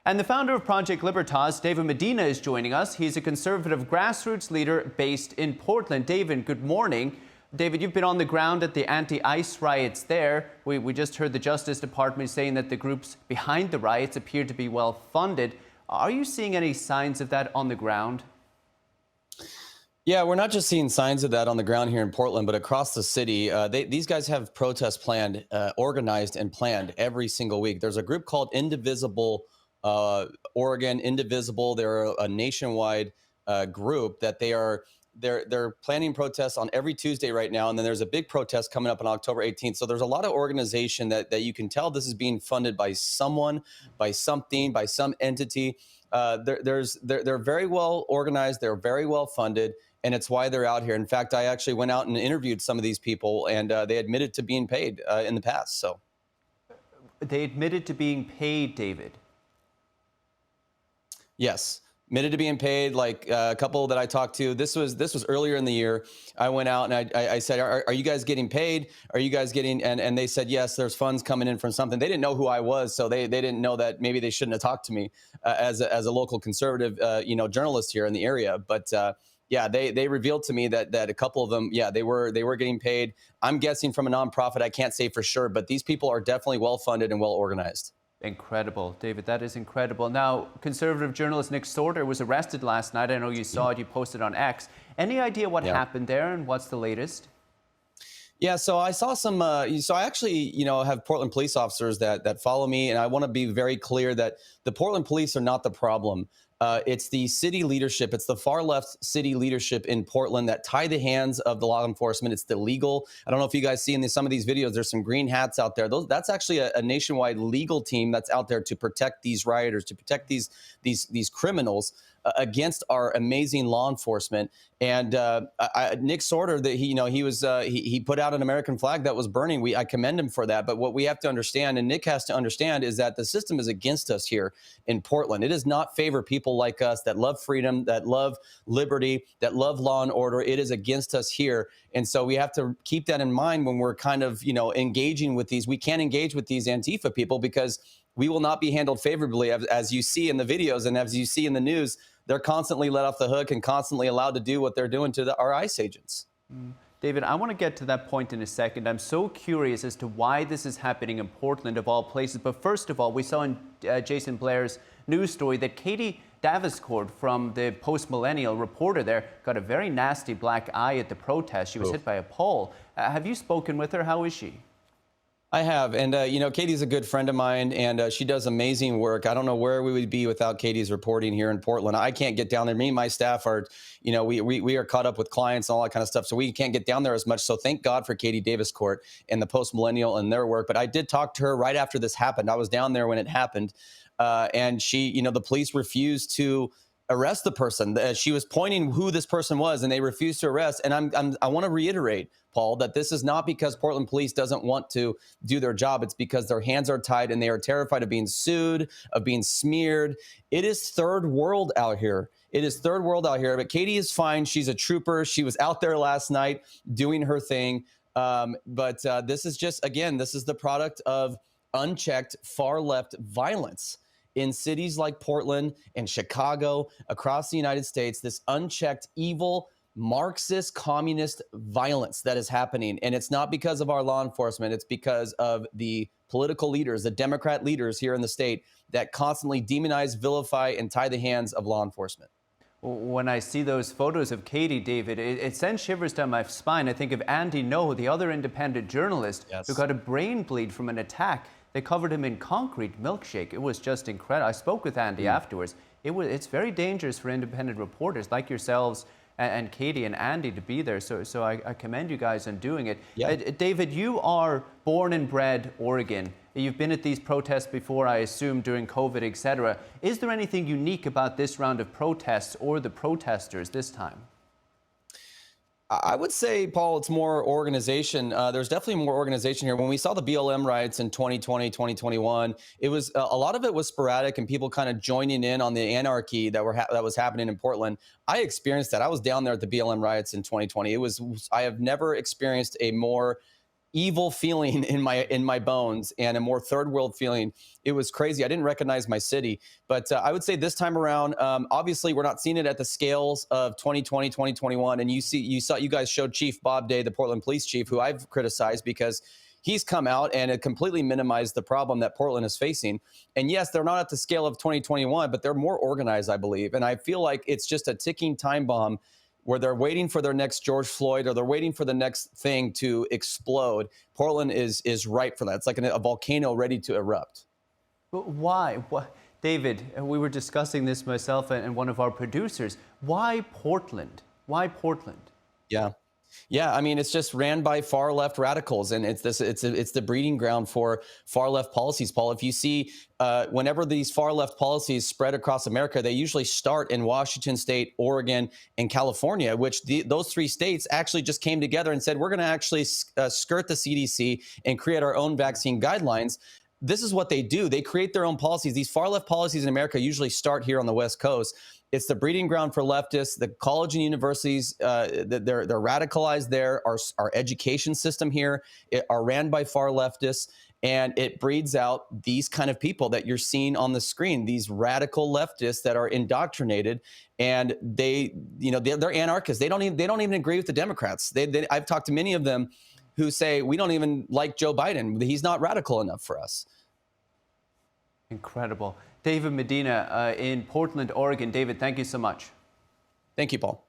And the founder of Project Libertas, David Medina, is joining us. He's a conservative grassroots leader based in Portland. David, good morning. David, you've been on the ground at the anti-ICE riots there. We just heard the Justice Department saying that the groups behind the riots appear to be well funded. Are you seeing any signs of that on the ground? Yeah, we're not just seeing signs of that on the ground here in Portland, but across the city. These guys have protests planned, organized and planned every single week. There's a group called Indivisible Oregon, Indivisible. They're a nationwide group that they're planning protests on every Tuesday right now, and then there's a big protest coming up on October 18th. So there's a lot of organization that you can tell this is being funded by someone, by something, by some entity. They're very well organized. They're very well funded. And it's why they're out here. In fact, I actually went out and interviewed some of these people, and they admitted to being paid in the past. So they admitted to being paid, David. Yes, admitted to being paid. Like a couple that I talked to. This was earlier in the year. I went out and I said, "Are you guys getting paid? Are you guys getting?" And they said, "Yes, there's funds coming in from something." They didn't know who I was, so they didn't know that maybe they shouldn't have talked to me as a local conservative, journalist here in the area, but. Yeah, they revealed to me that a couple of them, yeah, they were getting paid. I'm guessing from a nonprofit. I can't say for sure, but these people are definitely well funded and well organized. Incredible, David. That is incredible. Now, conservative journalist Nick Sorter was arrested last night. I know you saw it. You posted on X. Any idea what happened there and what's the latest? Yeah, so I saw some. So I actually, have Portland police officers that follow me, and I want to be very clear that the Portland police are not the problem. It's the city leadership. It's the far left city leadership in Portland that tie the hands of the law enforcement. It's the legal. I don't know if you guys see in some of these videos. There's some green hats out there. That's actually a nationwide legal team that's out there to protect these rioters, to protect these criminals against our amazing law enforcement. And Nick Sorter, that he put out an American flag that was burning. I commend him for that. But what we have to understand, and Nick has to understand, is that the system is against us here in Portland. It does not favor people like us that love freedom, that love liberty, that love law and order. It is against us here. And so we have to keep that in mind when we're kind of, engaging with these. We can't engage with these Antifa people because we will not be handled favorably, as you see in the videos and as you see in the news. They're constantly let off the hook and constantly allowed to do what they're doing to our ICE agents. David, I want to get to that point in a second. I'm so curious as to why this is happening in Portland, of all places. But first of all, we saw in Jason Blair's news story that Katie Daviscourt from the Post-Millennial reporter there got a very nasty black eye at the protest. She was hit by a pole. Have you spoken with her? How is she? I have. And, Katie's a good friend of mine, and she does amazing work. I don't know where we would be without Katie's reporting here in Portland. I can't get down there. Me and my staff are, we are caught up with clients and all that kind of stuff, so we can't get down there as much. So thank God for Katie Daviscourt and the Post-Millennial and their work. But I did talk to her right after this happened. I was down there when it happened, and she, the police refused to arrest the person. She was pointing who this person was, and they refused to arrest. And I want to reiterate, Paul, that this is not because Portland police doesn't want to do their job. It's because their hands are tied and they are terrified of being sued, of being smeared. It is third world out here. It is third world out here. But Katie is fine. She's a trooper. She was out there last night doing her thing. But this is just, again, this is the product of unchecked far left violence in cities like Portland and Chicago, across the United States. This unchecked, evil, Marxist, communist violence that is happening. And it's not because of our law enforcement. It's because of the political leaders, the Democrat leaders here in the state that constantly demonize, vilify, and tie the hands of law enforcement. When I see those photos of Katie, David, it sends shivers down my spine. I think of Andy Ngo, the other independent journalist who got a brain bleed from an attack. They covered him in concrete milkshake. It was just incredible. I spoke with Andy afterwards. It's very dangerous for independent reporters like yourselves and Katie and Andy to be there. So I commend you guys on doing it. Yeah. David, you are born and bred Oregon. You've been at these protests before, I assume, during COVID, etc. Is there anything unique about this round of protests or the protesters this time? I would say, Paul, it's more organization. There's definitely more organization here. When we saw the BLM riots in 2020, 2021, it was a lot of it was sporadic and people kind of joining in on the anarchy that was happening in Portland. I experienced that. I was down there at the BLM riots in 2020. I have never experienced a more evil feeling in my bones and a more third world feeling. It was crazy. I didn't recognize my city, but I would say this time around, obviously we're not seeing it at the scales of 2020, 2021. And you guys showed Chief Bob Day, the Portland police chief, who I've criticized because he's come out and it completely minimized the problem that Portland is facing. And yes, they're not at the scale of 2021, but they're more organized, I believe. And I feel like it's just a ticking time bomb where they're waiting for their next George Floyd or they're waiting for the next thing to explode. Portland is ripe for that. It's like a volcano ready to erupt. But why? David, we were discussing this myself and one of our producers. Why Portland? Why Portland? Yeah. Yeah, I mean, it's just ran by far left radicals, and it's the breeding ground for far left policies. Paul, if you see, whenever these far left policies spread across America, they usually start in Washington State, Oregon, and California, which those three states actually just came together and said, we're going to actually skirt the CDC and create our own vaccine guidelines. This is what they do. They create their own policies. These far left policies in America usually start here on the West Coast. It's the breeding ground for leftists. The college and universities, they're radicalized there. Our education system here are ran by far leftists, and it breeds out these kind of people that you're seeing on the screen. These radical leftists that are indoctrinated, and they're anarchists. They don't even agree with the Democrats. I've talked to many of them who say we don't even like Joe Biden. He's not radical enough for us. Incredible. David Medina in Portland, Oregon. David, thank you so much. Thank you, Paul.